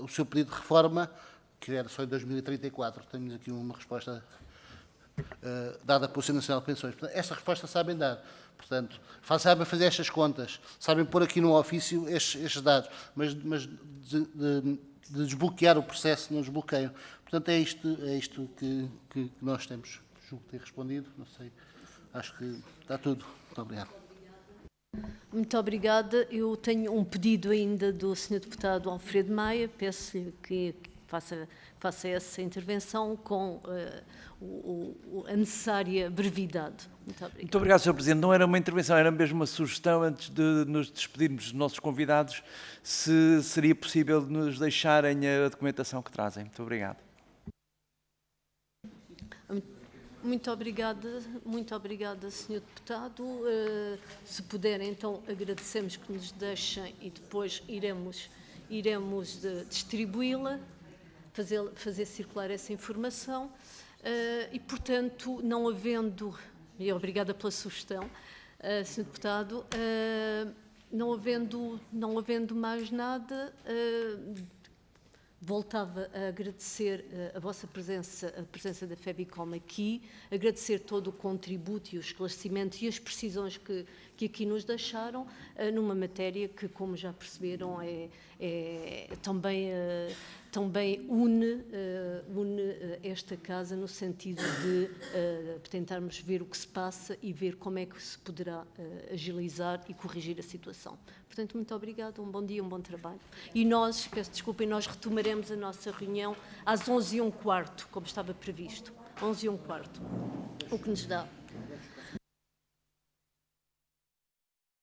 o seu pedido de reforma, que era só em 2034. Tenho aqui uma resposta dada pelo Centro Nacional de Pensões. Portanto, esta resposta sabem dar. Portanto, sabem fazer estas contas, sabem pôr aqui no ofício estes dados, mas de desbloquear o processo não desbloqueiam. Portanto, é isto que nós temos. Julgo ter respondido, não sei, acho que está tudo. Muito obrigado. Muito obrigada. Eu tenho um pedido ainda do Sr. Deputado Alfredo Maia, peço-lhe que faça essa intervenção com a necessária brevidade. Muito obrigada. Muito obrigado, Sr. Presidente. Não era uma intervenção, era mesmo uma sugestão, antes de nos despedirmos dos nossos convidados, se seria possível nos deixarem a documentação que trazem. Muito obrigado. Muito obrigada, Sr. Deputado. Se puder, então, agradecemos que nos deixem e depois iremos distribuí-la, fazer circular essa informação. E, portanto, não havendo, e obrigada pela sugestão, Sr. Deputado, não havendo mais nada, voltava a agradecer a vossa presença, a presença da FEVICOM aqui, agradecer todo o contributo e o esclarecimento e as precisões que aqui nos deixaram, numa matéria que, como já perceberam, também une esta Casa no sentido de tentarmos ver o que se passa e ver como é que se poderá agilizar e corrigir a situação. Portanto, muito obrigada, um bom dia, um bom trabalho. E nós, peço desculpa, e nós retomaremos a nossa reunião às 11h15, como estava previsto. 11h15, o que nos dá